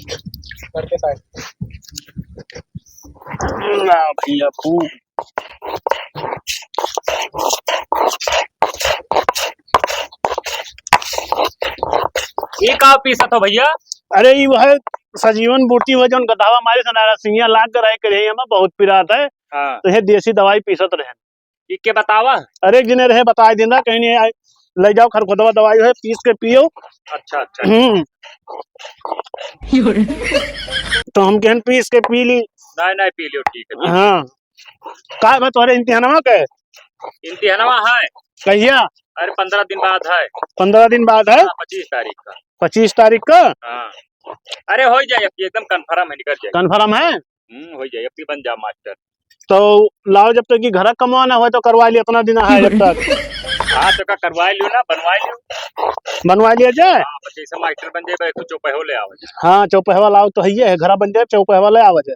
करके साइड भैया खूब ये का पीसा था भैया? अरे ये वह सजीवन बूटी हुआ जो गधावा मारे सनारा सिंहिया लाग कर रहे करे हमें बहुत पिरात है। हाँ। तो ये देसी दवाई पीसत रहे। के बतावा। अरे एक जने रहे बताए देना कहीं नहीं ले जाओ खरखुदवा दवाई है पीस के पियो। अच्छा अच्छा। तो हम कहन पीस के पी ली। नहीं नहीं पी लियो ठीक है। हाँ का मैं तुम्हारे इम्तिहानवा के इम्तिहानवा है कहिया? अरे 15 दिन बाद है। 15 दिन बाद है। 25 तारीख का। 25 तारीख का। हाँ। अरे हो जाए अब एकदम कंफर्म है, निकल जाए। कंफर्म है? हो जाए अब बन जा मास्टर। तो लाओ जब तक कि घर कमाना हो तो करवा लिया इतना दिन है जब तक। हाँ तो का करवा लियो ना, बनवा लिया जाए। हाँ, जैसे मास्टर बन जाए तो चौपहवा ले आओ। हाँ चौपहवा लाओ तो है घर बन जाए चौपहवा ले आओ जाए।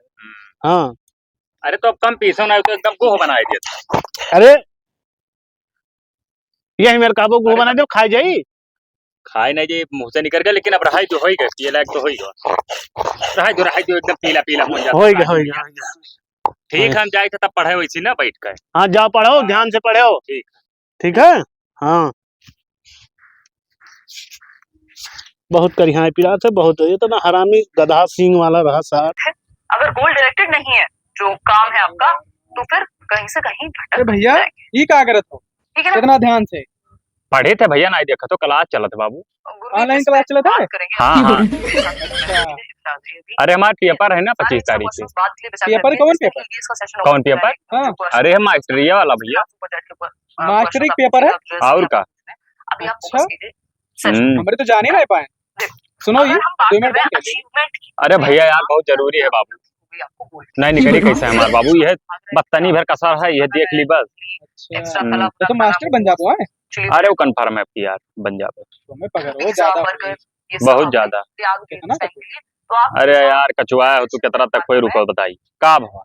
हाँ अरे तो अब कम पीसो ना तो एकदम गोह बना दिया। अरे यही मेरे काबू गोह बना दो खाई जाई। खाए नहीं जी मुंह से निकल गया, लेकिन अब रहाई तो होई गए, ये लायक तो होई गया। रहाई तो एकदम पीला पीला हो जाता। होई गया। ठीक हम जाए थे तब पढ़े वैसी ना बैठ कर। हाँ जाओ पढ़ो ध्यान से पढ़ो। ठीक है। हाँ बहुत करिया पिला से बहुत ये तो ना हरामी गधा सिंह वाला रहा साहब। अगर गोल डायरेक्टेड नहीं है जो काम है आपका तो फिर कहीं से कहीं भटक भैया ये क्या करत हो? ठीक है ना? इतना ध्यान से पढ़े थे भैया, नहीं देखा तो क्लास चला था बाबू। ऑनलाइन क्लास चला था। हाँ हाँ। अरे हमारा पेपर है ना 25 तारीख से। पेपर कौन पेपर? कौन पेपर? हाँ। अरे हम मास्टरिया वाला भैया। मास्टरिक पेपर है और का? अच्छा हमारे तो जाने नहीं पाए। सुनो ये 2 मिनट। अरे भैया यार बहुत जरूरी है बाबू। नहीं निकली कैसे हमारे बाबू, यह बत्तनी भर कसर है, यह देख ली बस। अच्छा तो मास्टर बन जाओ है। अरे वो कंफर्म है यार बन जाओ। तुम्हें पकड़ो ज्यादा बहुत ज्यादा। अरे यार कचुआ हो तू कितना तक कोई रुको बताई का भवा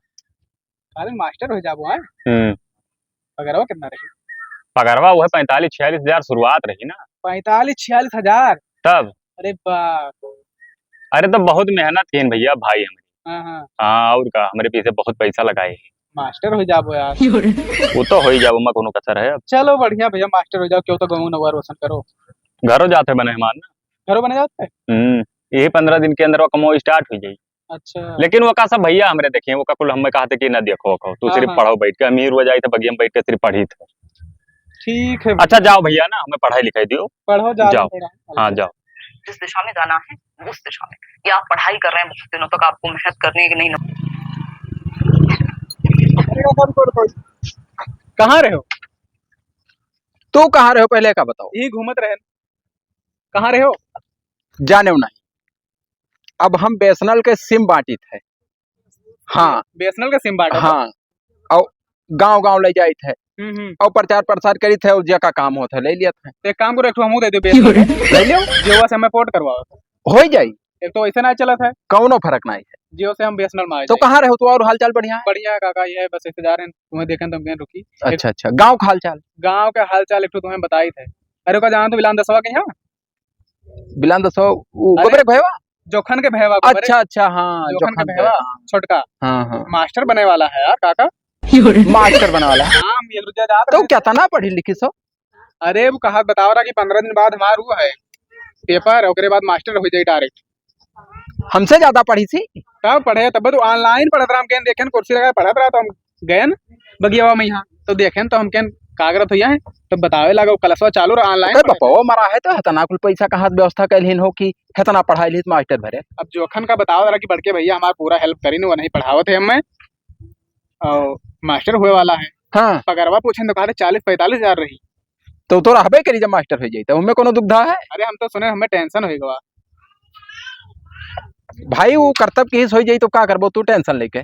खाली मास्टर हो जाओ है। पकड़ो कितना रही? पकड़वा वो है 45-46 हजार शुरुआत रही ना। 45-46 हजार तब? अरे बाप। अरे तो बहुत मेहनत की भैया भाई हमारे। हाँ और का हमारे पीछे बहुत पैसा लगाए। मास्टर हो जाओ यार। वो तो हो ही जाओ मैं कोनो कसर है अब। चलो बढ़िया भैया मास्टर हो जाओ, क्यों तो गाँव नवा रोशन करो। घरों जाते बने हमारे ना। घरों बने जाते। यही 15 दिन के अंदर वो कमो स्टार्ट हो जाये। अच्छा लेकिन वो का सब भैया हमारे देखे वो का कुल हमें कहा थे कि ना देखो तू सिर्फ पढ़ो बैठ के, अमीर हो जाए तो बगिया में बैठ के सिर्फ पढ़ी थे। ठीक है। अच्छा जाओ भैया ना हमें पढ़ाई लिखाई दियो। पढ़ो जाओ। हाँ जाओ। जिस दिशा में जाना है उस दिशा में, या आप पढ़ाई कर रहे हैं बहुत दिनों तक, आपको मेहनत करनी है कि नहीं? कहाँ रहे हो? तू कहाँ रहे हो पहले का बताओ। यही घूमत रहे। कहाँ रहे हो? जाने नहीं। अब हम बीएसएनएल के सिम बांटी थे। हाँ बीएसएनएल का सिम बांटा। हाँ और गांव ले जाए थे और प्रचार प्रसार करी थे और का काम होता है ले लिया था। एक काम करो, एक तो हमू दे दो बीएसएनएल ले लियो, जियो से हमें पोर्ट करवाओ हो जाई। एक तो ऐसा ना चला था, कौनो फर्क नहीं है। जियो से हम बीएसएनएल में आए। तो कहाँ रहे हो? तो और हालचाल बढ़िया है? बढ़िया है काका, ये है बस ऐसे जा रहे हैं, तुम्हें देखें तुम रुकी। अच्छा गांव का हालचाल? गांव का हालचाल एक तो तुम्हें बताई थे। अरे का जाना तो बिलान दसवा के यहाँ बिलान दसवा गोबरे भैया जोखन के भैया। अच्छा हाँ जोखन के भैया छोटका। हाँ मास्टर बने वाला है यार काका। मास्टर बना वाला है। तो क्या था ना पढ़ी लिखी सो? अरे वो कहा बताओ रहा कि 15 दिन बाद हमारा वो है पेपर, और बाद मास्टर हो जाए डायरेक्ट। हमसे ज्यादा पढ़ी थी तब पढ़े, तब तो ऑनलाइन पढ़त रहा। हम देखें कुर्सी लगा पढ़त रहा, तो हम गए न बगिया में यहाँ तो देखें तो हम कागरत हो है तो बतावे लगा क्लासवा चालू रहा ऑनलाइन। बपाओ मरा है तो हतना कुल पैसा कहाँ व्यवस्था कैलिन हो कि हतना पढ़ाई ली मास्टर भरे। अब जोखन का बताओ जरा कि बड़के भैया हमारा पूरा हेल्प करी न, वो नहीं पढ़ावत है हमें और मास्टर हुए वाला है। हाँ पगरवा पूछे तो कहा 40-45 हजार रही। तो रहबे करी जब मास्टर हो जाए तो हमें कोनो दुविधा है? अरे हम तो सुने हमें टेंशन हो गवा भाई, वो कर्तव्य की हो जाए तो क्या करबो तू टेंशन लेके।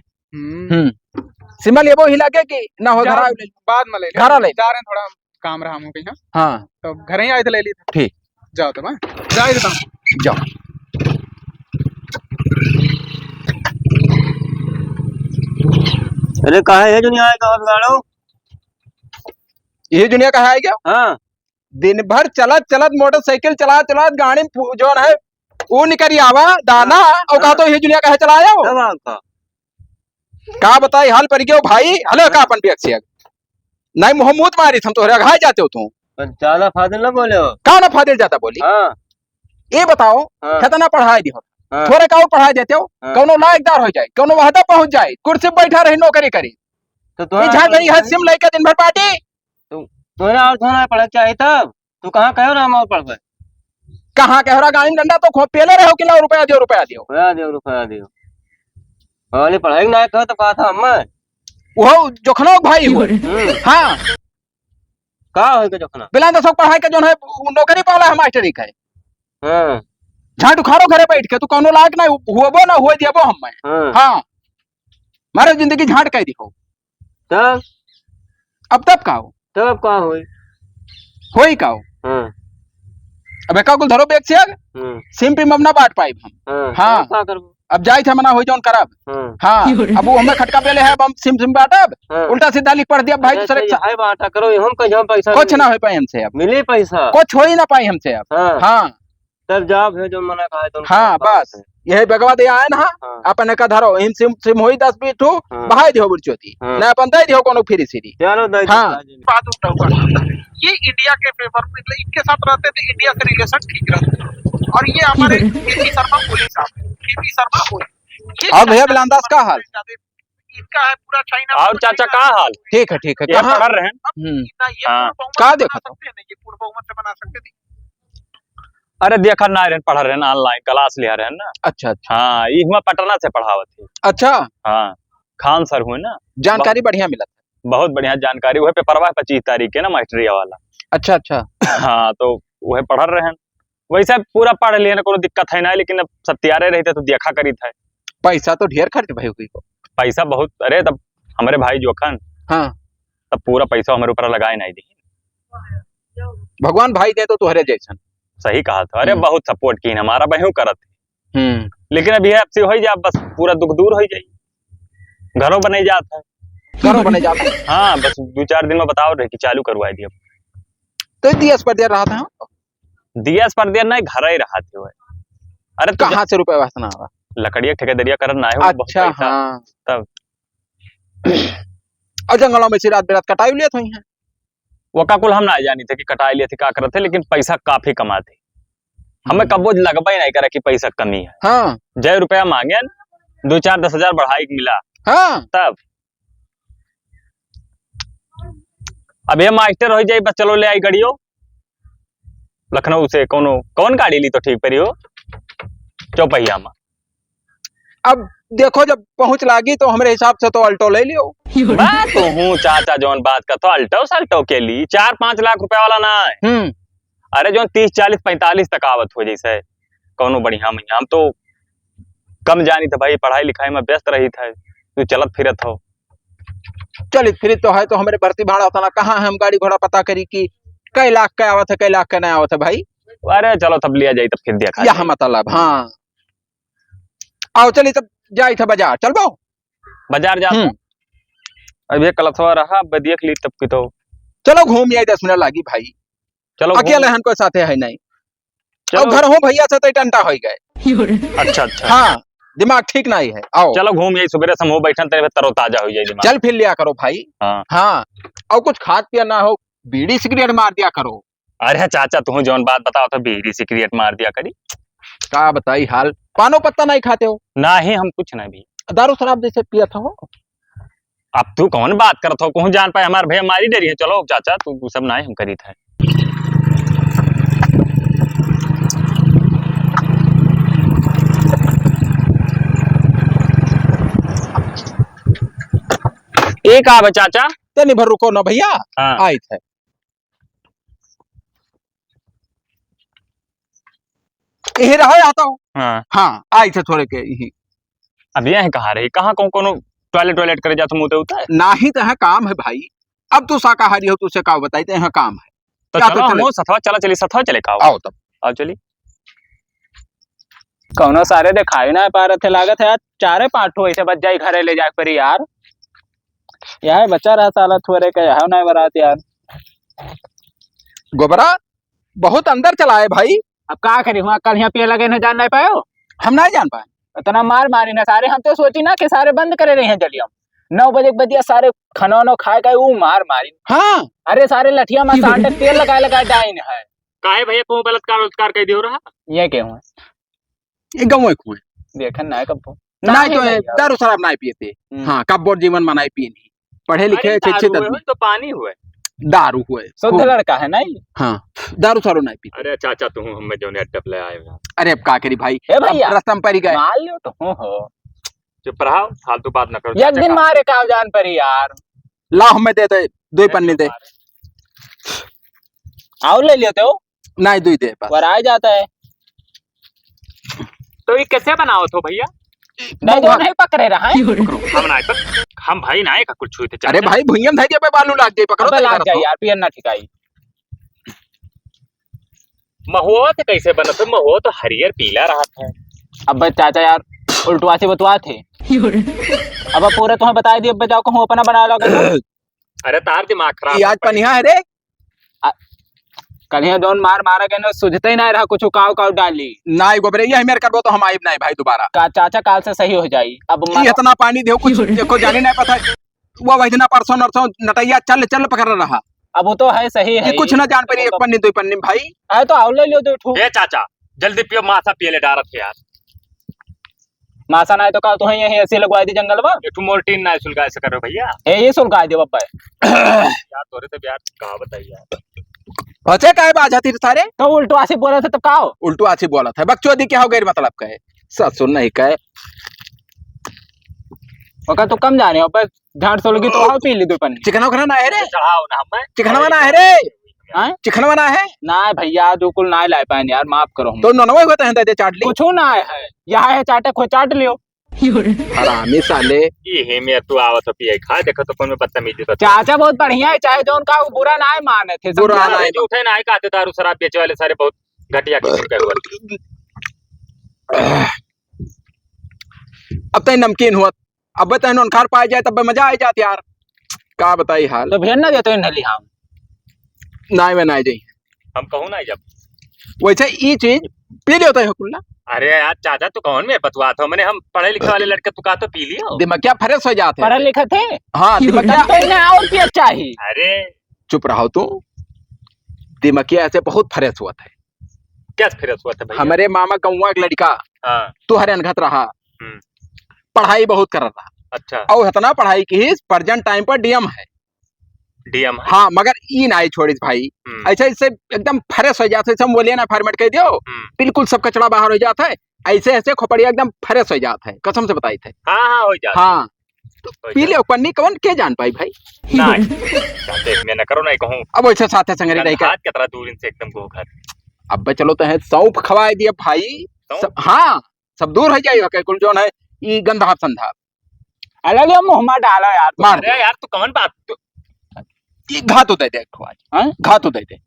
सिमा लेबो हिला के कि ना हो घर बाद में ले घर ले जा रहे हैं, थोड़ा काम रहा हम कहीं। हाँ तो घर ही आए थे ले ली। ठीक जाओ तुम जाए देता हूँ। जाओ। अरे कहा है दुनिया कहाँ बिगाड़ो? ये दुनिया कहा है क्या? हाँ दिन भर चलत मोटरसाइकिल चला गाड़ी जो है वो निकरी आवा दाना और कहा तो ये जुलिया कहे चलाया हो सब आपका का बताई हाल पर गयो भाई हले का अपन बेक से नहीं मोहम्मद मारी हम तोहरे घाय जाते हो तू ज्यादा फादर ना बोले हो। का ना फादिल जाता बोली हाँ ये बताओ हाँ। कितना पढ़ाई दी हो हाँ। थोड़े का और पढ़ाई देते हो हाँ। कौनो लायकदार हो जाए कौनो वहदा पहुंच जाए कुर्सी पे बैठा रही नौकरी करी तो ये झाड़ रही है सिम लेके दिन भर पार्टी तुम्हें और थोड़ा पढ़ा चाहिए तब तू कहाँ कहो ना हम और पढ़ पाए। कहाँ कह रहा गाड़ी में डंडा तो खो पेले रहो किला रुपया दियो रुपया दियो वाली पढ़ाई ना कहो तो कहा था हम वो जोखनो भाई हुए हाँ का हो के जोखना बिना दसो पढ़ाई के जो है वो नौकरी पाला है मास्टरी का हाँ झाड़ उखाड़ो घरे बैठ के तू कौनो लायक ना हुएबो ना हुए दियबो हम हाँ हाँ मारे जिंदगी झाड़ कह दिखो तब अब तब का हो तब का होई का हो हाँ अब का कुल धरो बेग से सिम पे मम ना बांट पाई हम हाँ। का करबो अब जाई थे मना हो जौन करब हाँ अब वो हमें खटका पेले है अब हम सिम बांटब उल्टा सीधा लिख पढ़ दिया भाई दूसरे हाय बाटा करो हम कहीं पैसा कुछ ना हो पाए हमसे अब मिले पैसा कुछ हो ही ना पाई हमसे अब हाँ हाँ तब जाओ है जो मना कहा तो हाँ बस यही बेगवा दिया है ना हाँ। अपने का धरो इन सिम सिम होई 10 बीस ठो हाँ। बहाई दियो बुरचोती हाँ। ना अपन दे दियो कोनो फ्री सीरी चलो दे हाँ। बात उठाऊंगा ये इंडिया के पेपर में मतलब इनके साथ रहते थे इंडिया से रिलेशन ठीक रहते और ये हमारे केपी शर्मा ओली साहब केपी शर्मा ओली और भैया बिलांदास का हाल इनका है पूरा चाइना और चाचा का हाल ठीक है ये कहाँ पढ़ रहे हैं इतना ये हाँ। पूर्ण बहुमत का से देखा बना सकते हैं ना, ये पूर्ण बहुमत से बना सकते थे। अरे देखा ना रहे पढ़ रहे ऑनलाइन क्लास लिया रहे ना अच्छा अच्छा हाँ ये हुआ पटना से पढ़ावत थी अच्छा हाँ खान सर हुए ना जानकारी बढ़िया मिला बहुत बढ़िया जानकारी वह पेपरवा 25 तारीख के ना मास्टरिया वाला अच्छा अच्छा हाँ तो वह पढ़ रहे हैं वैसे पूरा पढ़ लिए ना कोनो दिक्कत है ना लेकिन अब सत्यारे रहते तो देखा करी था पैसा तो ढेर खर्च भाई हुई को पैसा बहुत अरे तब हमारे भाई जोखन हाँ तब पूरा पैसा हमारे ऊपर लगाए नहीं दी भगवान भाई दे तो तुहरे जैसन सही कहा था अरे बहुत सपोर्ट की हमारा बहू करत लेकिन अभी है अब हो जा बस पूरा दुख दूर हो जाए घरों बने जाता है घरों बने जाते हाँ बस 2-4 दिन में बताओ रहे कि चालू करवाई दिया तो दियस पर दे रहा था दिया पर दिया नहीं घर ही रहा थे अरे तो कहाँ से रुपए वासना आवा लकड़िया ठेकेदारिया करना है अच्छा हाँ तब और जंगलों में से रात बेरात कटाई लिए थे यहाँ वो का कुल हम ना जानी थे कि कटाई लिए थे क्या करते लेकिन पैसा काफी कमाते हमें कबो लगभग ही नहीं करा कि पैसा कमी है हाँ 1,000 रुपया मांगे 2-4-10 हजार बढ़ाई मिला हाँ तब अब ये मास्टर हो जाए बस चलो ले आई गाड़ियों लखनऊ से कौन गाड़ी ली तो ठीक पड़ी हो चौपहिया में अब देखो जब पहुंच लागी तो हमारे हिसाब से तो अल्टो ले लियो बात तो हूँ चाचा जौन बात का तो अल्टो सल्टो के लिए 4-5 लाख रुपया वाला ना है अरे जो 30-40-45 तक आवत हो जैसे कौनो बढ़िया मैया हम तो कम जानी था भाई पढ़ाई लिखाई में व्यस्त रही था तू चलत फिरत हो चलित फिर तो है तो हमारे भर्ती भाड़ा होता ना कहाँ है हम गाड़ी घोड़ा पता करी कि कई लाख का आवत है कई लाख का नहीं आवत है भाई अरे चलो तब लिया जाए तब फिर देखा यह मतलब हाँ आओ चलिए तब जाए था बाजार चल बो बाजार जा अब ये कलथवा रहा अब देख ली तब की तो चलो घूम जाए 10 मिनट लागी भाई चलो अकेले हन कोई साथे है नहीं चलो अब घर हो भैया से तो टंटा हो गए अच्छा हाँ दिमाग ठीक नहीं है आओ चलो घूम यही सुबह समूह बैठन तेरे तरोताजा हो जाए दिमाग चल फिर लिया करो भाई हाँ हाँ और कुछ खाद पिया ना हो बीड़ी सिगरेट मार दिया करो अरे चाचा तू जौन बात बताओ तो बीड़ी सिगरेट मार दिया करी का बताई हाल पानो पत्ता नहीं खाते हो ना ही हम कुछ नहीं भी दारू शराब जैसे पिया था हो अब तू कौन बात करत हो कहूँ जान पाए हमारे भैया मारी डरी है चलो चाचा तू सब ना हम करी था एक आवे चाचा तनी भर रुको ना भैया हाँ। आई थे यही रहा आता हूँ हाँ हाँ आई थे थोड़े के यही अब ये कहाँ रही कहाँ कौन टॉयलेट करे जाते मुँह उतर ना ही तो है काम है भाई अब तू शाकाहारी हो तुझसे का बताई तो यहाँ काम है तो क्या चलो तो चले? हम सथवा चले का आओ तब आओ चली कौनो सारे दिखाई ना पा रहे थे लागत है यार 4-5 ऐसे बच जाए घरे ले जा कर यार यार बच्चा रहा साला थोड़े का यहाँ ना बरात यार गोबरा बहुत अंदर चला है भाई अब का करी हुआ कल यहाँ पिए लगे न जान नहीं पायो हम नहीं जान पाए। इतना मार मारी ना सारे हम तो सोची ना कि सारे बंद करे रहे हैं जलियम 9 बजे के बदिया सारे खाना खाए गए वो मार मारी। हाँ अरे सारे लठिया में सांडे तेल लगा डाइन है। काहे भैया को बलात्कार उल्कार कह दियो रहा ये क्यों है ये गाँव कुएं देखन ना कब नहीं तो दारू शराब नहीं पिए थे। हाँ कब बोर जीवन में नहीं पिए नहीं पढ़े लिखे शिक्षित आदमी तो पानी हुए दारू हुए शुद्ध लड़का है नहीं। हाँ दारू सारू नहीं पीते। अरे चाचा तुम हमें जो नेट पे ले आए हो अरे अब का करी भाई ए भैया रास्ता में पड़ी गए मान लियो तो हो चुप रहो फालतू बात न करो। एक दिन मारे का जान पर यार ला हमें देते 2 पन्ने दे आओ ले लेते हो नहीं 2 दे बस और आ जाता है तो ये कैसे बनाओ तो भैया नहीं जो नहीं पकड़े रहा है हम ना हम भाई ना का कुछ छुए थे अरे भाई भुइयम धैर्य पे बालू लाग जाए पकड़ो अबे लाग जाए यार पियर ना ठिकाई महुआ तो कैसे बना था महुआ तो हरियर पीला रहा था। अब चाचा यार उल्टवा से बतवा थे अब पूरे तुम्हें बता दिए अब जाओ को अपना बना लो अरे तार दिमाग खराब ये आज पनिया है रे कल यहाँ दोन मार मारा गए ना सुझते ही नहीं रहा कुछ काव काव डाली नहीं गोबरे ये मेरे करबो तो हम आइब नहीं भाई दोबारा का चाचा काल से सही हो जाई। अब ये इतना पानी दे कुछ देखो जाने नहीं पता वो वैजना परसों नरसों नटैया चल चल पकड़ रहा अब वो तो है सही है ये कुछ ना जान पारी 1 पन्नी 2 पन्नी भाई है तो आओ ले लो दो ठू ए चाचा जल्दी पियो माथा पिए ले डारत है यार मासा नहीं तो का तो है यही ऐसे लगवा दी जंगल में एक मोर्टिन ना सुलगा ऐसे करो भैया ए ये सुलगा दे बब्बा यार तोरे तो यार कहा बताइए यार बचे काहे बाजाती सारे तो उल्टवा से बोला था तब का हो उल्टू आसी बोला था बकचोदी क्या हो गई मतलब कहे सच सुन नहीं कहे ओका तो कम जाने हो पर झाड़ सोलगी तो आओ पी ली 2 पन्नी चिकन खाना ना है रे चढ़ाओ ना हमें चिकन बना है रे हैं चिकन बना है ना भैया बिल्कुल ना लाए पाए यार माफ करो तो ननवे होते हैं दे चाट ली कुछ ना है यहाँ है चाटे खो चाट लियो हरामी साले ये में तू आवत पिए खा देखो तो कौन में बदतमीजी तो चाचा बहुत बढ़िया है चाहे जो उनका बुरा ना है माने थे बुरा समझा? ना है। जो उठे ना कहते दारू शराब बेचे वाले सारे बहुत घटिया किस्म के हुए। अब तक नमकीन हुआ अब तक नौनखार पाए जाए तब मजा आ जात यार का बताई हाल तो भेज ना देते नली हम ना में ना जाई हम कहूँ ना जब वैसे ये चीज पी लियो तो कुल्ला अरे यार चाचा तू कौन में बतवा था मैंने हम पढ़े लिखे वाले लड़के तू कहा तो पी लियो दिमाग क्या फ्रेश हो जाते पढ़े लिखे थे हाँ दिमाग क्या तो इन्हें और पिया चाहिए अरे चुप रहो तू दिमाग ऐसे बहुत फ्रेश हुआ था क्या फिर हुआ था भैया हमारे मामा गौवा एक लड़का हाँ तू हरे अनघत रहा हम्म। पढ़ाई बहुत कर रहा अच्छा और इतना पढ़ाई की प्रेजेंट टाइम पर डीएम है डीएम हाँ मगर ई नहीं छोड़ी भाई ऐसे इससे एकदम फ्रेश हो जाते हम बोलिए ना फॉर्मेट कह दियो बिल्कुल सब कचड़ा बाहर हो जाता है ऐसे ऐसे खोपड़िया एकदम फ्रेश हो जाता है कसम से बताई थे हाँ हाँ हो जाता हाँ तो पी लियो पन्नी कौन के जान पाई भाई नहीं चाहते मैं न करो नहीं कहूँ अब वैसे साथे संगरी नहीं कर हाथ कितना दूर इनसे एकदम को घर अब चलो तो है सौंफ खवाए दिए भाई सब हाँ सब दूर हो जाएगा कुल जो है ये गंधा संधा अलग ही मुंह में डाला यार मार अरे यार तू कौन बात ये घात होता है आज घात होता है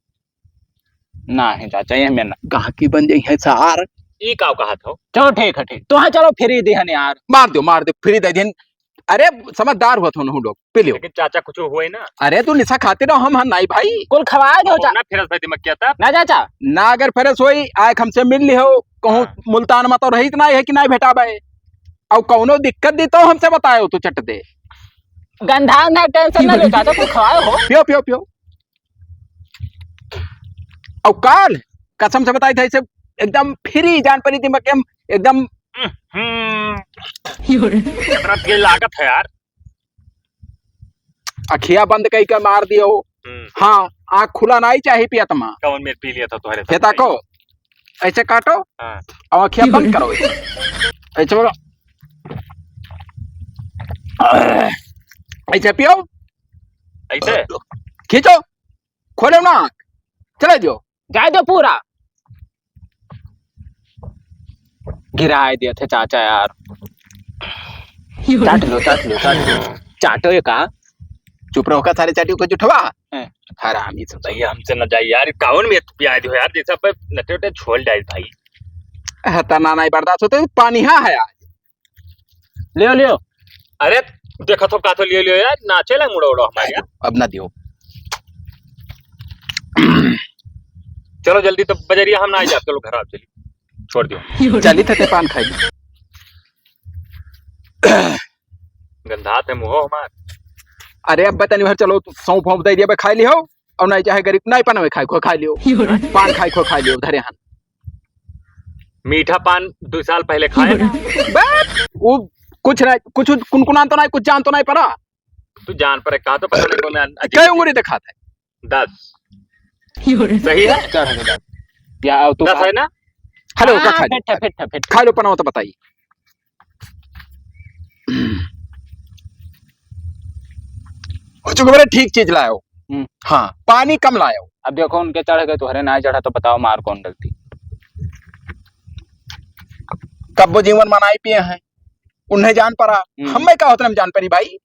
ना है चाचा ये मैं ना गाहकी बन जाई है सार ई का कहा था चलो ठीक है ठीक तो हाँ चलो फ्री दिहन यार मार दो फ्री दे दिन अरे समझदार हुआ तुम लोग पी लियो लेकिन चाचा कुछ हुए ना अरे तू निशा खाते रहो हम नहीं भाई कुल खवा दो ना फिर भाई दिमाग क्या था ना चाचा ना अगर फेरस होई आए हमसे मिल ली हो कहूँ मुल्तान में तो रही नहीं है कि नहीं भेटा भाई और कौनो दिक्कत दी तो हमसे बताए तू चट दे गंधा ना टेंशन ना लो चाचा कुल खवाए हो पियो पियो पियो और काल कसम से बताई थे इसे एकदम फ्री जान पड़ी थी मैं एकदम कितना तेल लागत है यार अखिया बंद कई के मार दियो हाँ आँख खुला नहीं चाहिए पिया तमा कौन में पी लिया था तुम्हारे खेता को ऐसे काटो और अखिया बंद करो ऐसे बोलो ऐसे पियो ऐसे खींचो खोलो ना चले दियो जाए दो पूरा गिराए दिए थे चाचा यार चाट लो चाटो ये कहा चुप रहो का सारे चाटियों को जुठवा हरामी सब भैया हमसे न जाइए यार कौन में पिया दो यार जैसा पे नटे उटे छोड़ जाए भाई तना नहीं बर्दाश्त होते पानी हाँ है आज लियो अरे देखो तो का तो लियो यार नाचे ला मुड़ो उड़ो हमारे यार अब ना दियो चलो जल्दी, तो बजरिया हम ना आ जाते, चलो घर आप चलिए, छोड़ दियो। चली थे पान खाई। गंधात है मुँह हमार। अरे अब बतानी भर चलो सौंफ फौंफ दे दिया खाई लियो, और नहीं चाहे गरीब नहीं पन में खाई खो खा लियो, पान खाई खो खा लियो धरे हन। मीठा पान 2 साल पहले खाए ना। बस वो कुछ नहीं, कुछ कुनकुना तो नहीं, कुछ जान तो नहीं पड़ा। तू जान पर कहा तो पता नहीं को मैं कई उंगली दिखा था 10 सही है। चढ़ गया या तू 10 है ना। हेलो हाँ, का खा फिट है, फिट है, फिट है। खा लो पना तो बताइए। चुके ठीक चीज लाओ। हाँ पानी कम लाओ। अब देखो उनके चढ़ गए, तुम्हारे ना चढ़ा तो बताओ मार कौन डलती। कब वो जीवन मनाई पिए हैं, उन्हें जान पड़ा, हमें क्या होता है जान पड़ी भाई।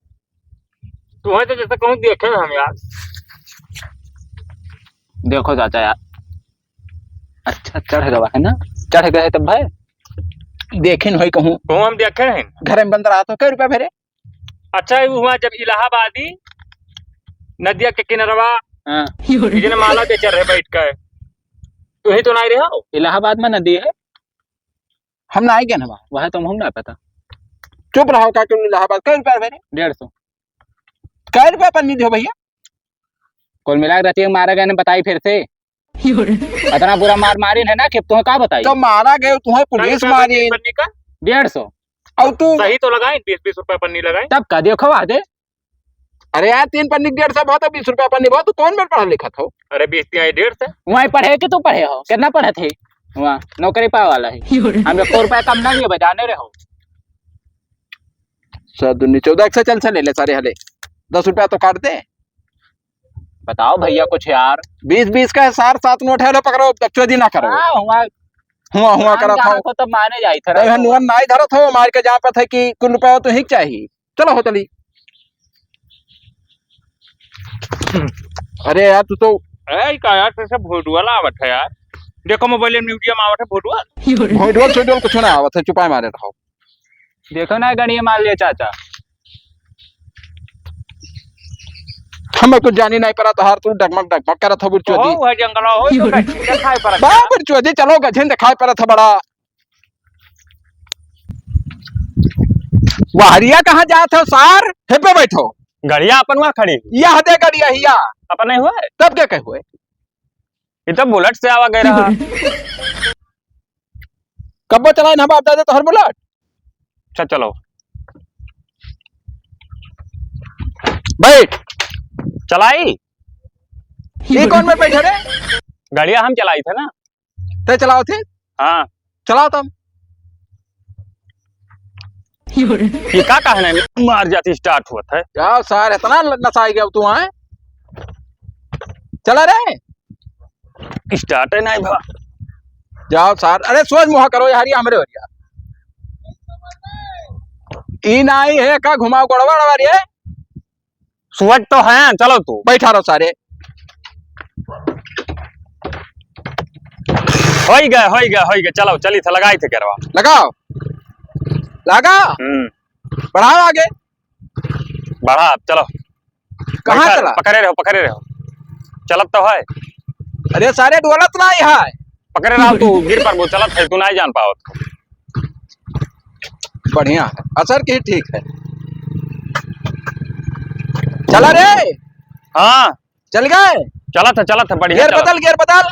तुम्हें तो जैसे कहूँ देखे हम यार। देखो चाचा यार, अच्छा चढ़ गया है ना, चढ़ गए तब भाई देखे नहीं कहूँ हम देखे हैं। घर में बंद रहा तो कई रुपया फेरे। अच्छा हुआ जब इलाहाबादी नदिया के किनारवा हाँ। जिन्हें माला बेच रहे बैठ कर, तू ही तो नहीं रहे हो। इलाहाबाद में नदी है, हम ना आएंगे ना वहाँ। वह तो हम ना पता। चुप रहो का क्यों इलाहाबाद कई रुपया फेरे। 150 कई रुपया पर नहीं दो भैया। कुल मिला के रतिया मारा गया ने बताई फिर से। इतना बुरा मार मारी है ना कि तुम्हें क्या बताई। तो मारा गए तुम्हें पुलिस मारी। पन्नी का 150 और तू सही तो लगाए 20-20 रुपए पन्नी लगाए। तब का देखो आधे। अरे यार 3 पन्नी 150 बहुत, 20 रुपया पन्नी बहुत। तू कौन में पढ़ा लिखा था। अरे 20 दिया 150 वहीं पढ़े कि तू पढ़े हो, कितना पढ़े थे वहाँ नौकरी पाए वाला है। हम 100 रुपया कम ना लिए बजाने रहे हो। 14 से चल ले ले सारे हले 10 रुपया तो काट दे। बताओ भैया कुछ यार। 20-20 का 7 नोट है, लो पकड़ो, चोरी ना करो। हाँ, हुआ करा था को तब माने जाई था अरे नुअन नाई धरो थो मार के जहाँ पर थे कि कुल रुपया तो ही चाहिए। चलो हो चली। अरे यार तू तो का यार कैसे भोडुआ आवत है यार। देखो मोबाइल म्यूजियम आवत है भोडुआ। भोडुआ छोडुआ कुछ ना आवत है, चुपाए मारे रहो। देखो ना गणिया मार लिया चाचा। हमें कुछ जानी नहीं पड़ा तो हार तू डगमग करा था बुरचोदी। ओ है जंगल हो तो दिखाई पड़ा। बा बुरचोदी चलो गझन दिखाई पड़ा था बड़ा। वाहरिया कहाँ जात हो सार, हे पे बैठो। गाड़िया अपन वहाँ खड़ी यह दे गाड़िया हिया अपन नहीं हुआ है। तब क्या कहे हुए। ये तो बुलेट से आवा गया रहा। कब चलाए ना बाप दादा तो हर बुलेट। अच्छा चलो बैठ। चलाई ये कौन में बैठे रे। गाड़िया हम चलाई थे ना। ते चलाओ थे। हाँ चलाओ तुम। ये का कहना है मार जाती स्टार्ट हुआ था। क्या सार इतना नसाई गया तू आए। चला रे स्टार्ट है नहीं भा। जाओ सार। अरे सोच मुहा करो यार, ये हमरे हो यार। ई नाई है का घुमाओ गड़बड़ वाली है। सुवट तो है, चलो तू बैठा रहो सारे। हो गया चलो चली था लगाई थे करवा। लगाओ लगा। बढ़ाओ आगे। बढ़ा चलो। कहाँ चला। पकड़े रहो चलत तो है। अरे सारे डोलत नहीं है। पकड़े रहो तू गिर पर वो चलत है, तू नहीं जान पाओ। बढ़िया है, असर की ठीक है। चला रे। हाँ चल गए। चलत है बढ़िया। गेर बदल।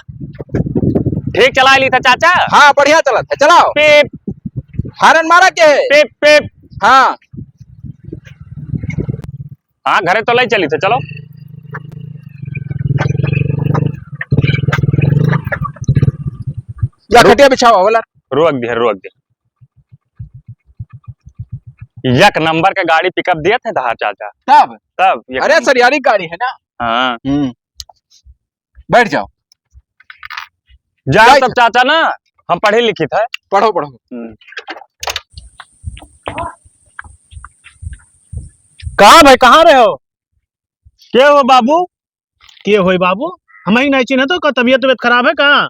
ठीक चला ली था चाचा। हाँ बढ़िया चलत है, चलाओ। पिप हारन मारा के। पिप हाँ हाँ घरे तो ले चली थे, चलो। या खटिया बिछाओ बोला। रोक दे। एक नंबर का गाड़ी पिकअप दिया थे धार चाचा तब। तब अरे सरियारी गाड़ी है ना। हाँ बैठ जाओ। जाए तब चाचा ना, हम पढ़े लिखी था। पढ़ो। कहाँ भाई कहाँ रहे हो। क्या हो बाबू। के होई बाबू, हम ही नहीं चिन्ह तो का तबीयत खराब है कहाँ।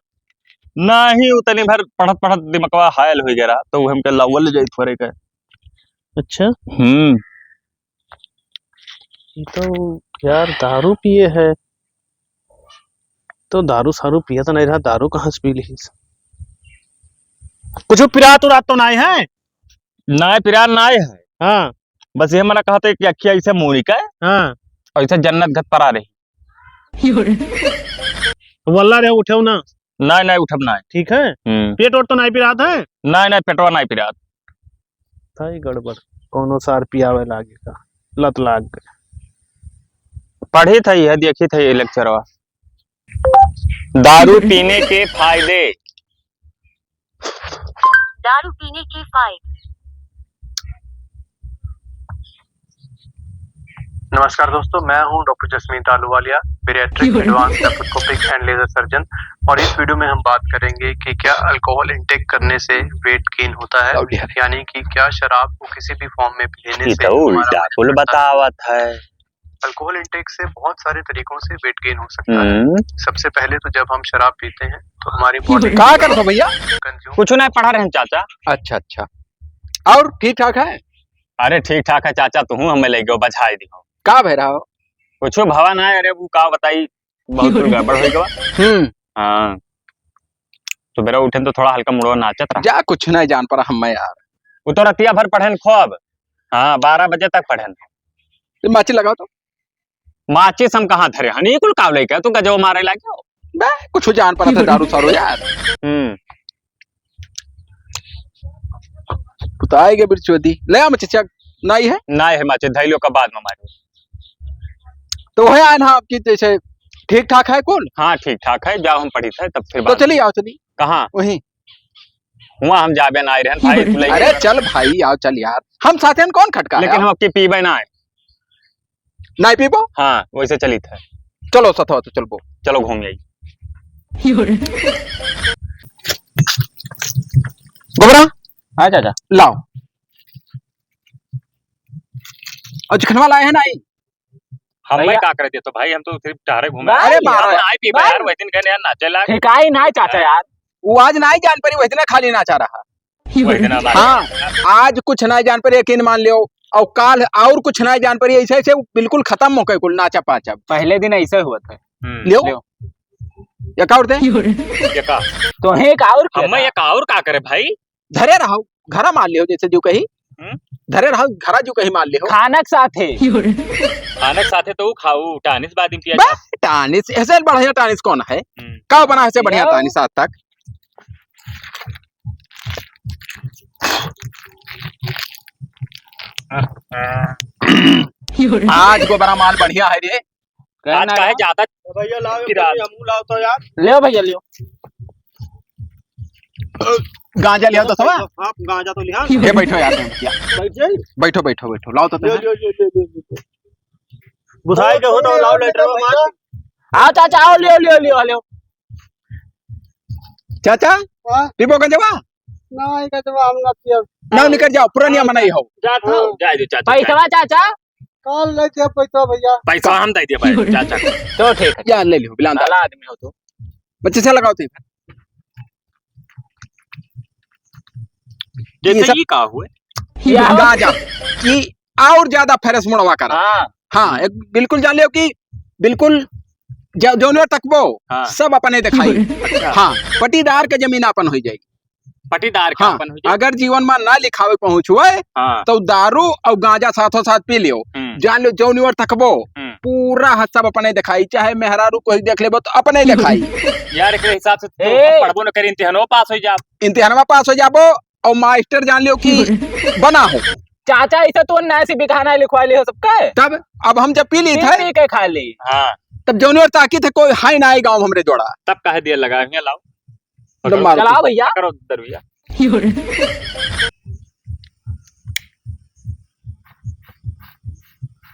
नहीं उतनी भर पढ़त दिमकवा हायल हो गया तो हमके लवल जाई थोड़े के। अच्छा ये तो यार दारू पिए है, तो दारू सारू पिया तो नहीं रहा, दारू कहाँ से पी ली? कुछ पिरात उरात तो नहीं है? नाय पिरार नाय है, हाँ बस ये मला कहते कि अखिया ऐसे मूड़ी का है हाँ और ऐसे जन्नत घट पर आ रही। वल्ला रे उठे ना, नाय नाय उठब नाय। ठीक है। पेट और तो नहीं पिरात है? नाय नाय पेटवा नाय पिरात। सही गड़बड़, कौनो सार पियावे लागे का, लत लाग गए। पढ़ी था यह, देखी था ये लेक्चरवा। दारू पीने के फायदे। दारू पीने के फायदे। नमस्कार दोस्तों, मैं हूं doctor Jasmeet Ahluwalia, pediatric advance laparoscopic and laser surgeon. और इस वीडियो में हम बात करेंगे कि क्या अल्कोहल इंटेक करने से वेट गेन होता है, यानी कि क्या शराब को किसी भी फॉर्म में लेने से उल्टा कुल बतावत है। अल्कोहल इंटेक से बहुत सारे तरीकों से वेट गेन हो सकता है। सबसे पहले तो जब हम शराब पीते हैं तो हमारी बॉडी कहा कर दो भैया, कुछ नहीं पढ़ा रहे चाचा। अच्छा अच्छा, और ठीक ठाक है? अरे ठीक ठाक है चाचा, तू हमें ले गयो बधाई दिहो। का भय रहा हो? कुछ भवन है, अरे वो का बताई, बहुत गड़बड़ हो गया। हाँ तो मेरा उठे तो थोड़ा हल्का मुड़ो नाचत रहा। जा कुछ नहीं जान पर हम यार, वो तो रतिया भर पढ़न खूब। हाँ 12 बजे तक पढ़न। माची लगाओ तो। माचिस हम कहाँ धरे हनी कुल कावले का, तू गजो मारे लागे बे कुछ जान पर था दारू सारो यार। पुताएगे बिरचोदी ले आ मचिचा नहीं है? नहीं है माचिस, धैलियो का बाद में मारे। तो है आना आपकी जैसे ठीक ठाक है कुल? हाँ ठीक ठाक है, जाओ हम पढ़ी थे तब फिर तो चलिए आओ, चलिए। कहाँ? वहीं हुआ हम जाबे ना रहन भाई तू ले। अरे चल भाई आओ, चल यार, हम साथ हैं, कौन खटका है? लेकिन हम आपकी पीबे ना है। नहीं पीबो? हाँ वैसे चली थे। चलो सतो तो चलो, चलो घूम आई। गोबरा हाँ चाचा लाओ, और चिकनवा लाए हैं नहीं? हमें का कर दिया तो भाई, हम तो सिर्फ टहरे घूमे। अरे मारो नाई पीबे यार, वही दिन कहने यार नाचे लाग। ठिकाई ना चाचा यार, वो आज नहीं जान पड़ी, वही दिन खाली नाचा रहा। वही दिन हाँ आज कुछ नहीं जान पड़ी, यकीन मान लियो, और काल और कुछ नहीं जान पड़ी, ऐसे ऐसे बिल्कुल खत्म हो गए कुल नाचा पाचा। पहले दिन ऐसे हुआ था। लियो ये का उड़ते ये का तो एक और हमें ये का और का करे भाई? धरे रहो घरा मान लियो, जैसे जो कही धरे रहो घरा जो कही मान लियो। खाना के साथ है, खाने के साथ तो खाऊ टानिस बाद में पिया बे टानिस ऐसे बढ़िया टानिस कौन है? का बना ऐसे बढ़िया टानिस आज तक? आज गोबरा माल बढ़िया है रे। आज का है ज्यादा। भैया लाओ, हमू लाओ तो यार। ले भैया लियो। गांजा लिया तो सवा आप गांजा तो लिया। ये बैठो यार, बैठो बैठो बैठो, लाओ तो बुधाई के हो तो लाओ लेटर। हाँ चाचा आओ, लियो लियो लियो लियो। चाचा पीबो गंजवा नहीं गजवा हम ना पिया। ना निकल जाओ, पुरानिया मनाई हो। जा दो चाचा। पैसा चाचा कल ले दे पैसा भैया। पैसा हम दे दिए भाई चाचा। तो ठीक है, यार ले लियो, बिलान भला आदमी हो तो। बच्चे से लगाओ तो जैसे ये का हुए गांजा की और ज्यादा फेरस मुड़वा कर। हाँ एक बिल्कुल जान लियो कि बिल्कुल जो तकबो सब अपने दिखाई। हाँ पटीदार के जमीन अपन हो जाएगी, पटीदार का अपन हो जाए। अगर जीवन में ना लिखावे पहुंचुए तो दारू और गांजा साथों साथ पी लियो, जान लो जो तकबो पूरा सब अपने दिखाई, चाहे मेहरारू को देख लेबो तो अपने दिखाई। यार एक हिसाब से पढ़बो न करी, इम्तिहानों पास हो जा, इम्तिहान में पास हो जाबो और मास्टर जान लियो कि बना हो। चाचा ऐसा तो ना ऐसी बिखाना लिखवा लियो सबका। तब अब हम जब पी ली थे के खा ली। हाँ तब जौनियर ताकि थे कोई हाई ना आए गाँव हमरे जोड़ा, तब कह दिया लगा लाओ चलाओ भैया करो दरविया।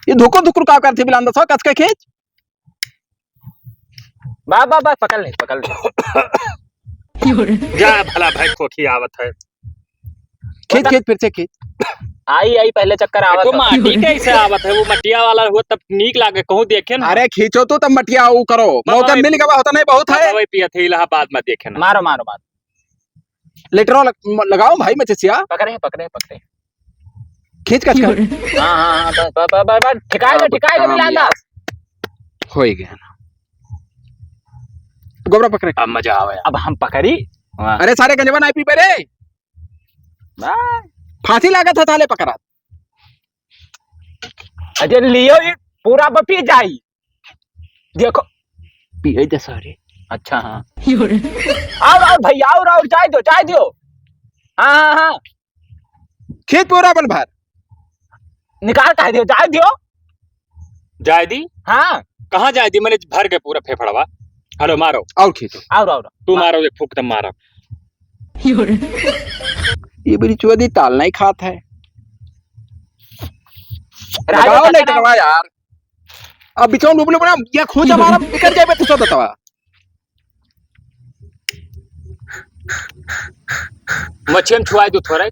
ये धुकुर धुकुर का करती बिलांदा सा कस के खींच। बा पकड़ ले पकड़ ले। जा भला भाई खोखी आवत है, खींच खींच फिर से खींच। आई पहले चक्कर आवत तो माटी कैसे आवत है, वो मटिया वाला हुआ तब नीक लागे कहूं देखे ना। अरे खींचो तो तब मटिया वो करो, मौका मिल गवा होता नहीं बहुत है। वही पिया थे इलाहाबाद में देखे ना। मारो मारो मारो लेटरो लगाओ भाई मचिया। पकड़े खींच कस कर। हाँ बस ठिकाएगा मिलाना हो ही गया ना। गोबरा पकड़े अब मजा आवे अब हम पकड़ी अरे सारे गंजवा नहीं पी पे रे फांसी लागत है थाले पकड़ा अजय लियो ये पूरा बपी जाई देखो पिए दे सारे अच्छा हाँ और भैया और चाय दो हाँ खेत पूरा बन भर निकाल कह दियो चाय दियो जाय दी हाँ कहाँ जाय दी मैंने भर के पूरा फेफड़वा हेलो मारो और खींचो और तू मारो एक फूक तब मारो ये बड़ी चौधी ताल नहीं खात है राजू लगाओ का नहीं नाम- टकवा यार अब बिचौन डूबले बना या खोज हमारा बिकट जाए तो सब बतावा मच्छियन छुआई दो थोड़ा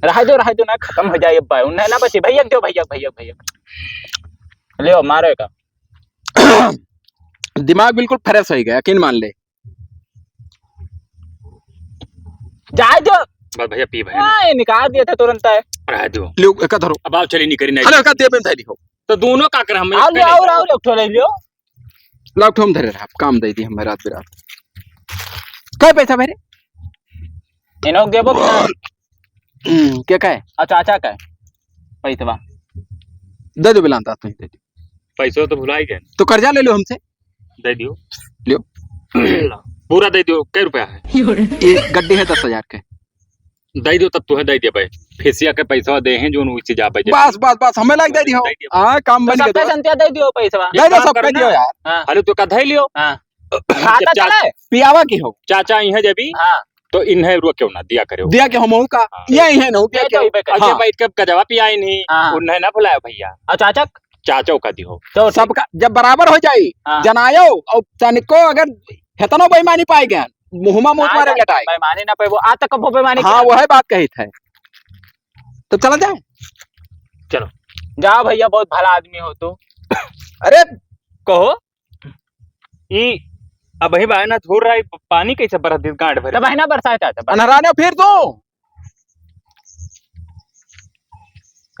रह दो ना खत्म हो जाए अब उन्हें ना बचे भैया दो भैया ले मारो का दिमाग बिल्कुल फ्रेश हो गया यकीन मान ले जाए दो बस भैया पी भैया निकाल दिया था तुरंत है रह दो लियो एक धरो अब आओ चली नहीं करी नहीं हेलो का दे में थैली हो तो दोनों का कर हम आओ ले लियो लॉक हम धरे रहा काम दे दी हम रात बिरात काय पैसा मेरे इनो देबो क्या का है चाचा का पैसा दे दो बिलांता तुम दे दो पैसों तो भुला ही गए तो कर्जा ले लो हमसे दे दियो लियो पूरा दे दियो कै रुपया है ये गड्ढे है 10,000 के दे दियो तब तो है दे दिया भाई फेसिया के पैसा दे हैं जो उसी जा पे बस हमें लाग दे दी हो हां काम बन सबका गया संत्या दे दियो पैसा दे दो सबका दियो यार हेलो तो का धै लियो खाता चले पियावा की हो चाचा इहे जबी हां तो इन्हें रुक क्यों ना दिया करो दिया के हमहू का यही है ना दिया के अच्छा भाई कब का जवाब पिया नहीं उन्हें ना भुलाया भैया चाचा चाचो का दियो तो सबका जब बराबर हो जाई जनायो और तनिको अगर हेतनो बेईमानी पाई गया मुहमा मुंह मारे लटाई बेईमानी ना पेबो आ तक कबो बेईमानी हां वो है बात कही थे तो चला जाए चलो जाओ भैया बहुत भला आदमी हो तो अरे कहो ई अब ही बायना धूर रहा है पानी कैसे बरस दी गांठ भर तो बहना बरसाए चाचा अनहराने फिर दो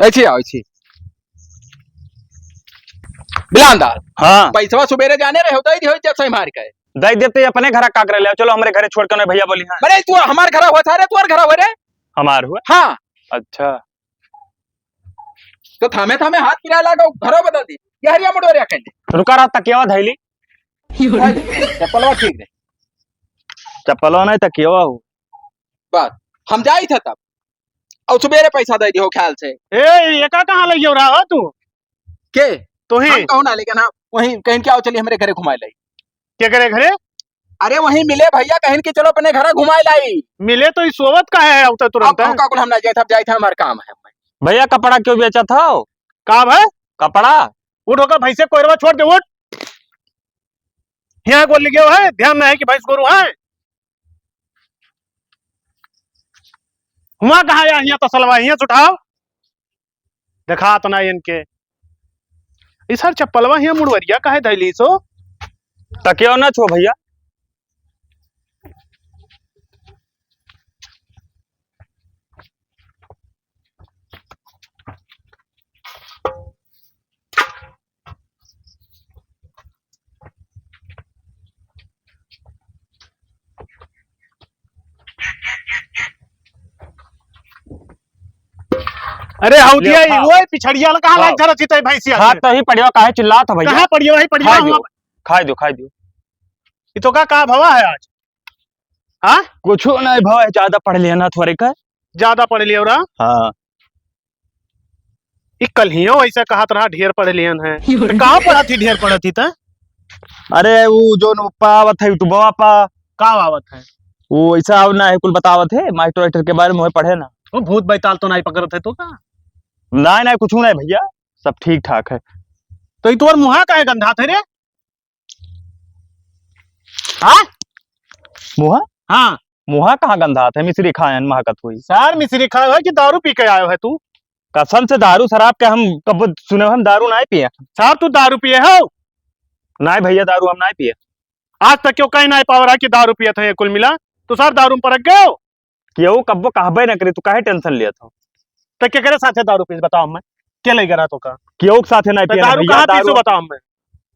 ऐसी आओ ऐसी बिलांदार हां पैसा सुबेरे जाने रहे होता ही जब से मार के दे देते अपने घर का कर ले चलो हमारे घरे छोड़ कर भैया बोली हां अरे तू हमार घर हुआ था रे तू घर हुआ रे हमार हुआ हां अच्छा तो थामे हाथ पिरा लगा घरों बदल दी ये हरिया मोटोरिया कहने रुका रहा तकिया धैली चप्पलवा ठीक रे चप्पलवा नहीं तकिया हो बात हम जाई था तब और सुबेरे पैसा दे दियो ख्याल से ए एका कहां लगियो रहा तू के तो ही हम कहू ना लेकिन हाँ वहीं कहीं क्या चलिए हमारे घरे घुमाए लाई क्या करे घरे अरे वहीं मिले भैया कहीं के चलो अपने घर घुमाए लाई मिले तो इस सोवत का है अब तुरंत अब का हम ना जाए था हमारा काम है भैया कपड़ा क्यों बेचा था काम है कपड़ा उठ होकर भैंसे कोयरवा छोड़ दे उठ यहाँ गोल लिखे है ध्यान में है कि भैंस गोरू है हुआ कहा यहाँ तो सलवा यहाँ उठाओ देखा तो ना इनके इस हर चप्पलवा यहाँ मुड़वरिया का है धैली सो तकिया ना छो भैया अरे हौदिया वो पिछड़िया कहाँ लाग जरा चिते भैंसिया हां तो ही पड़ियो काहे चिल्ला था भैया कहाँ पड़ियो है पड़ियो खाई दो ये तो का भवा है आज हाँ कुछ नहीं भाव ज्यादा पढ़ लिया ना थोड़े का ज्यादा पढ़ लिया रहा हाँ कल ही ऐसा कहा तरह ढेर पढ़ लियन है कहाँ पढ़ा थी ढेर पढ़ा थी ता अरे वो जो पावत है तू बापा का आवत है वो ऐसा ना है कुल बतावत है मास्टर वाइटर के बारे में पढ़े ना वो भूत बैताल तो नहीं पकड़ते है तो का नहीं कुछ नहीं भैया सब ठीक ठाक है तो तोर मुहा का है गंधा थे रे हाँ मुहा हाँ मुहा कहाँ गंधा था मिश्री खाए महकत हुई सर मिश्री खाए है कि दारू पी के आयो है तू कसम से दारू शराब के हम कब सुने हम दारू नहीं पिए सर तू दारू पिए हो नहीं भैया दारू हम नहीं पिए आज तक क्यों कहीं नहीं पाव रहा कि दारू पिए थे कुल मिला तो सर दारू में परख गए क्यों कब्बो कहबे न करे तू काहे टेंशन लिया था तो क्या करे साथे दारू पी बताओ मैं क्या ले गया तो का क्यों साथे नहीं पिए दारू कहाँ पीसो बताओ मैं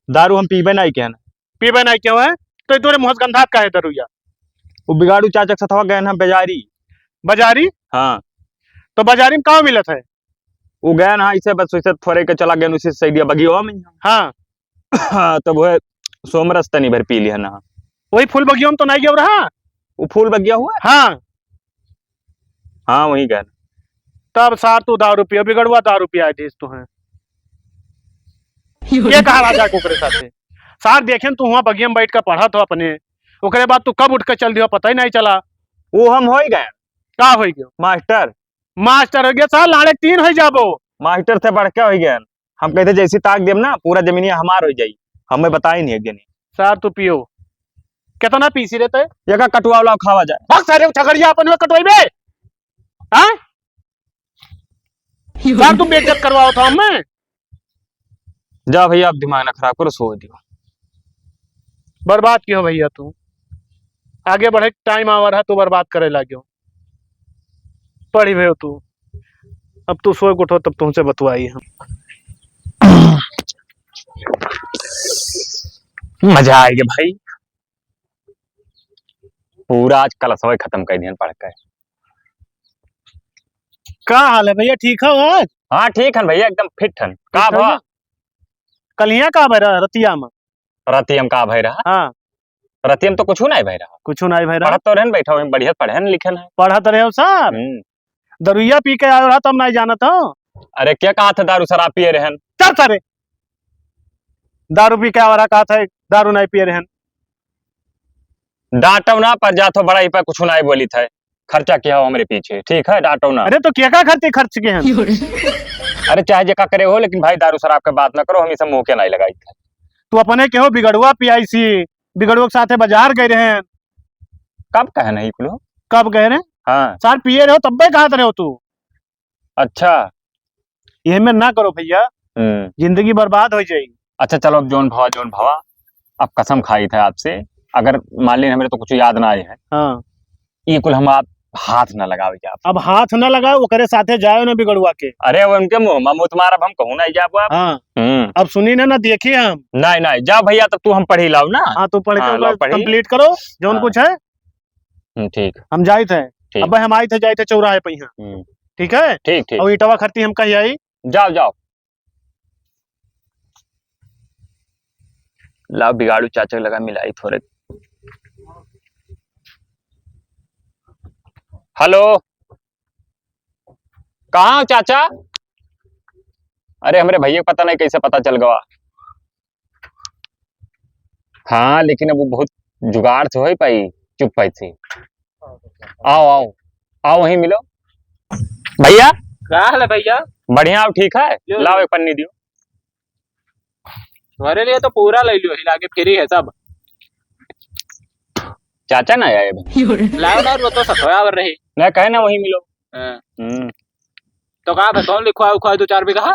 दारू हम पीबे नहीं कहना पीबे नहीं क्यों है तो तोरे मुँह से गंधात का है दरुया वो बिगाड़ू चाचा के साथ गए ना बेजारी। बाजारी हाँ तो बाजारी में कहाँ मिलत है? वो गए ना ऐसे बस वैसे थोड़े के चला गया उसी से सही बगिया में। हाँ हाँ तो वो सोमरस तनी भर पी लिया ना। वही फूल बगियों में तो नहीं गया रहा। वो फूल बगिया हुआ। हाँ हाँ वही गए। तब सार तू दारू पियो बिगड़वा दारू पिया थीस तू है ये कहा राजा कोकरे साथे सार देखे तू वहाँ बगिया में बैठ कर पढ़ा तो अपने ओकरे बाद तू कब उठ कर चल दियो पता ही नहीं चला। वो हम हो ही गए। का हो गयो? मास्टर मास्टर हो गया सार लाड़े 3 हो जाबो। मास्टर थे बढ़ के हो गए। हम कहते जैसी ताक देम ना पूरा जमीनिया हमार हो जाई। हमें बता ही नहीं है। सार तू पियो कितना पीसी रहते ये का कटुआ वाला खावा जाए। बस सारे छगड़िया अपन में कटवाइबे हाँ सार तू बेइज्जत करवाओ था हमें। जा भैया आप दिमाग ना खराब करो सो दियो। बर्बाद क्यों भैया तू आगे बढ़े टाइम आ रहा तू बर्बाद करे लाग्यो पढ़ी भैया तू अब तू सोए उठो तब तुमसे बतवाई हम। मजा आएगी भाई। पूरा आज कल समय खत्म कर दिया पढ़ कर। का हाल है भैया ठीक है आज? हाँ ठीक है भैया एकदम फिट है। का भा कलिया का भैया रतिया में रतियम का भाई रहा। हाँ रतियम तो कुछ नहीं भाई रहा। कुछ नहीं भैया पढ़त तो रहन बैठा हुए बढ़िया पढ़े न लिखे है। पढ़त रहे हो सर दरुइया पी के आयो रहा तब नहीं जाना था। अरे क्या कहा था दारू शराब पिए रहन। चल सारे दारू पी के आ रहा कहा था दारू नहीं पिए रहन। डांटो ना पर जा तो बड़ा ही पर कुछ नहीं बोली था। खर्चा किया हो हमारे पीछे ठीक है डांटो ना। अरे तो क्या खर्च के हैं? अरे चाहे जका करे हो लेकिन भाई दारू शराब के बात ना करो। हम इसे मुंह के नहीं लगाई था। तू अपने के हो बिगड़ुआ पियाईसी बिगड़ुआ के साथे बाजार गए रहे। कब कहे नहीं कुलो? कब गए रहे? हाँ सार पिए रहे हो तब कहा रहे हो तू। अच्छा ये में ना करो भैया जिंदगी बर्बाद हो जाएगी। अच्छा चलो अब जोन भावा अब कसम खाई था आपसे अगर मान ली हमें तो कुछ याद ना आए है। हाँ ये कुल हम आप हाथ न लगावे आप। अब हाथ न लगाओ वो करे साथे जाओ ना बिगड़ुआ के। अरे वो उनके मुंह में तुम्हारा हम कहूँ ना जाब आप। हाँ अब सुनी ना देखिए हम। नहीं नहीं जाओ भैया तब तू हम पढ़ी लाओ ना। हाँ तू पढ़ हाँ, के कंप्लीट करो जो कुछ है। ठीक हम जाए थे ठीक। अब हम आए थे जाए थे चौराहे पे यहाँ ठीक है। ठीक ठीक और ईटवा खरती हम कहीं आई। जाओ जाओ लाओ बिगाड़ू चाचा लगा मिलाई थोड़े। हेलो कहाँ हो चाचा? अरे हमारे भैया को पता नहीं कैसे पता चल गया। हाँ लेकिन अब वो बहुत जुगाड़ से हो पाई चुप पाई थी। आओ आओ आओ वहीं मिलो भैया। क्या हाल है भैया? बढ़िया हो ठीक है। लाओ एक पन्नी दियो। तुम्हारे लिए तो पूरा ले लियो हिला के फ्री है सब। चाचा ना आए अभी। लाओ ना वो तो सखवावर रही नहीं कहे ना वहीं मिलो। तो कहा कौन लिखवा उखवा 2-4 बीघा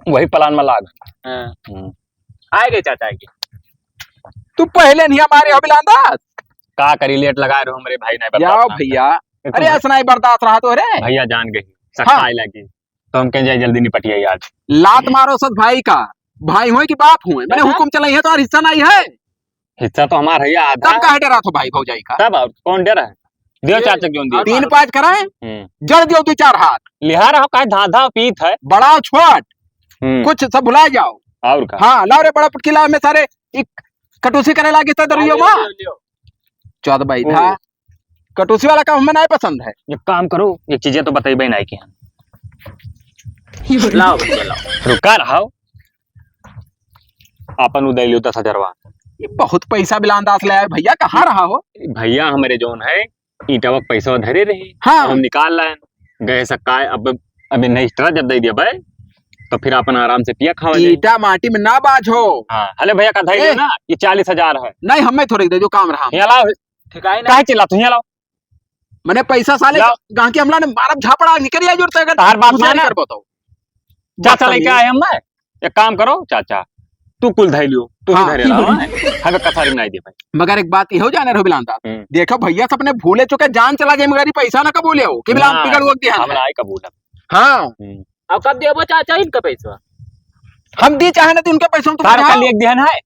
वही प्लान में लाग। आएगे चाचा आएगे। तू पहले नहीं हमारे हो बिलांदास का करी लेट लगा रहे हो हमारे भाई नहीं जाओ भैया। अरे ऐसा नहीं बर्दाश्त रहा तो रे भैया जान गई सच्चाई लगी तो हम कह जाए जल्दी निपटिए आज। लात मारो सद भाई का भाई हुए कि बाप हुए मैंने हुक्म चलाई है तो और हिस्सा नहीं है। हिस्सा तो हमारा है आधा। तब काहे डरा तो भाई भौजाई का तब और कौन डरा है? दियो चाचा क्यों दियो? 3-5 कराए जड़ दियो 2-4 हाथ लिहार हो का धाधा पीत है बड़ा छोट कुछ सब भुला जाओ। और का हाँ लाओ रे बड़ा पुटकिला में सारे एक कटुसी करे लागे तो दरियो मां चौद भाई था कटुसी वाला काम हमें नहीं पसंद है। एक काम करो एक चीजें तो बताई नहीं कि लाओ भैया लाओ। रुका रहो अपन उदय लियो 10,000। ये बहुत पैसा बिलांदास ले आए भैया कहाँ रहा हो? भैया हमारे जोन है ईटवक पैसा धरे रही। हाँ हम निकाल लाए गए सक्का अब अभी नहीं एक्स्ट्रा जब दे दिया भाई तो फिर अपन आराम से पिया खावा। ईटा माटी में ना बाझो। हाँ हले भैया का धैर्य ना ये 40,000 है। नहीं हमें थोड़ी दे जो काम रहा यहाँ लाओ ठिकाई ना काहे चिल्ला तू यहाँ लाओ। मैंने पैसा साले गांव के हमला ने मारब झापड़ा निकल आया जुड़ता अगर तार बात माना कर बताओ चाचा लेके आए हम एक काम करो चाचा तू कुल धै लियो तू ही धरे रहो हमें कसारी नहीं दे भाई। मगर एक बात हो जाने रहो बिलांदा देखो भैया से अपने भूले चुके जान चला जाए मगर पैसा ना कबूले हो कि बिलान बिगड़ हो गया हमरा आई कबूल। हाँ अब कब देबो चाचा इनका पैसा? हम दी चाहे ना उनके पैसों तो तार का लिए ध्यान है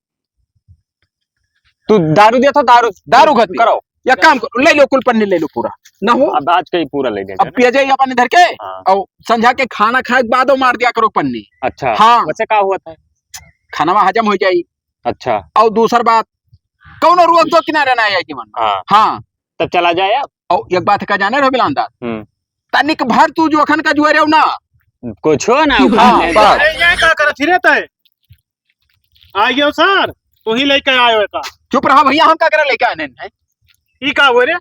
तू दारू दिया था दारू दारू खत करो या काम करो, ले लो कुल पन्नी ले लो पूरा ना हो। अब आज का ही पूरा ले अब पिया जाइए अपन इधर के और संझा के खाना खाए के बाद मार दिया करो पन्नी। अच्छा हाँ वैसे क्या हुआ था खाना हजम हो जाये। अच्छा और दूसर बात कौन रोक दो किनारे ना आई मन। हाँ तब चला जाए अब। और एक बात का जाने रहो बिलांदा हम्म। तनिक भर तू जो अखन का जुए रहो ना कुछ हो ना हाँ, बस। ये क्या करत ही रहता है? आ गयो सर, तू ही लेके आयो है का? चुप रहा भैया, हम का करे लेके आने हैं? ई का हुए रे?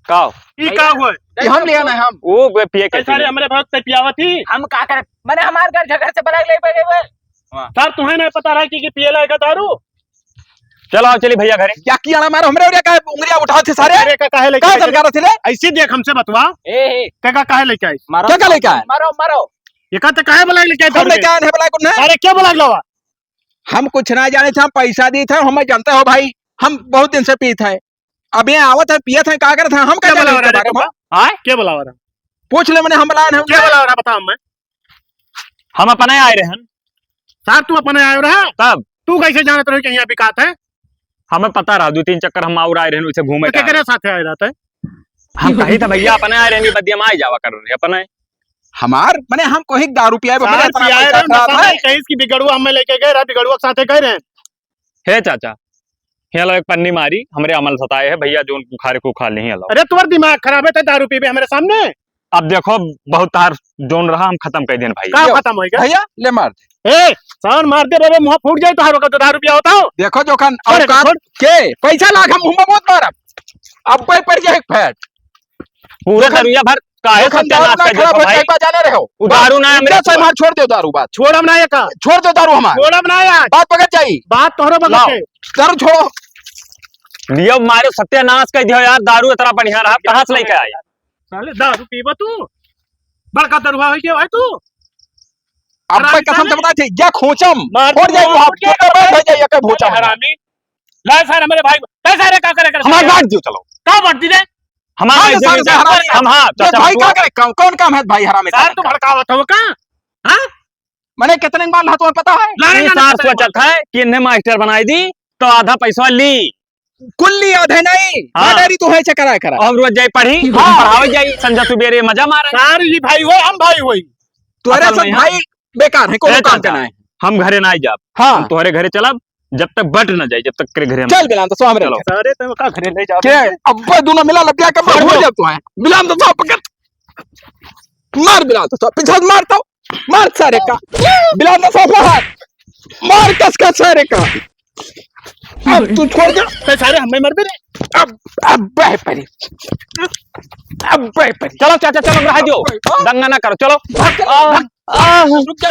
का ई का हुए? ये हम ले आना है हम। वो पिए के सारे हमरे भक्त पे पियावत ही। हम का कर मैंने हमार घर से बना ले गए सर तुम्हें नहीं पता रहा कि पिए लायक दारू? चलो चली भैया घरे। क्या किया ना मारो हमरे उरे का उंगलियां उठा थे सारे। अरे का काहे लेके का सरकार थे रे? ऐसे देख हमसे बतवा। ए का काहे लेके आई? क्या का लेके आए? मारो मारो ये का काहे बुला लेके आई? हम लेके आए हैं बुला को ना। अरे क्या बुला लवा? हम कुछ ना जाने थे, हम पैसा दिए थे, हमें जानते हो भाई, हम बहुत दिन से पी थे। अब ये आवत है पिए थे का करते हैं हम क्या बुला जाने रहा है? हां क्या बुला रहा? पूछ ले मैंने हम बुलाए हैं। क्या बुला रहा बता मैं? हम अपने आए रहे हैं सर तू अपने आयो रहा? तब तू कैसे जानत रही कि यहाँ बिकात है? हमें पता रहा 2-3 चक्कर हम और आए रहे उसे घूमे क्या करे साथे आए रहता है? हम कही था भैया अपने आए रहे बदिया में आ जावा कर रहे अपने हमार मैंने हम कोई दारू पिया कहीं इसकी बिगड़ुआ हमें लेके गए रहा, बिगड़ुआ के साथे गए रहे। हे चाचा ये लोग एक पन्नी मारी हमरे अमल सताए है भैया जो खारे को खा नहीं अलाउ। अरे तुम्हारा दिमाग खराब है तो दारू पीबे हमारे सामने? अब देखो बहुत तार जोन रहा हम खत्म कर देन भाई। का खत्म होएगा भैया ले मार ए सान मार दे रे मुंह फूट जाए तो हारो का तो दारू पिया होता हो। देखो जोखन अरे औकात छोड़। के पैसा लाख हम मुंह में मत मार। अब कोई पड़ जाए फैट पूरे दरुया भर काहे सत्यानाश कर देखो भाई। जाने रहो दारू ना है मेरे से मार छोड़ दो दारू बात छोड़ हम ना ये का छोड़ दो दारू हमार छोड़ हम ना यार बात पकड़ जाई बात तोहरो बता के दारू छोड़ो। लियो मारे सत्यानाश कर दियो यार दारू इतना बढ़िया रहा कहां से लेके आए? साले दारू पीबा तू बड़का दरुआ है क्या भाई तू? अब कोई कसम से बता थी या खोचम मार छोड़ जाए वो आपके बैठ हो जाए के भोचा हरामी ला सर हमारे भाई कैसा रे का करे हमार बांट दियो चलो का बांट दी रे हमारा हम हां चाचा भाई का करे कौन काम है भाई हरामी सर तू भड़कावत हो का? हां मैंने कितने बार लहा तुम्हें पता है? ये सार सोचा था कि इन्हें मास्टर बनाई दी तो आधा पैसा ली कुल्ली आधे नहीं डायरी तो है चकरा करा और रोज जाई पढ़ी पढ़ावे जाई संजय सुबेरे मजा मारे। सर ये भाई हो हम भाई होई तुम्हारे सब भाई बेकार है कोई काम करना है। हम घरे ना जा हाँ तुम्हारे घरे चलब जब तक बट न जाए जब तक तेरे घरे चल बिलान तो सो हमरे चलो। सारे तुम का घरे ले जा के अब दोनों मिला लपिया के मार हो जब तो है बिलान तो सो पकड़ मार बिलान तो सो पीछे मार तो मार सारे का बिलान तो सो बाहर मार कस सारे का। अब तू छोड़ दे तो सारे हमें मर दे अब बह परी अब बह परी चलो चाचा चलो रह दो दंगा ना करो चलो रुक जा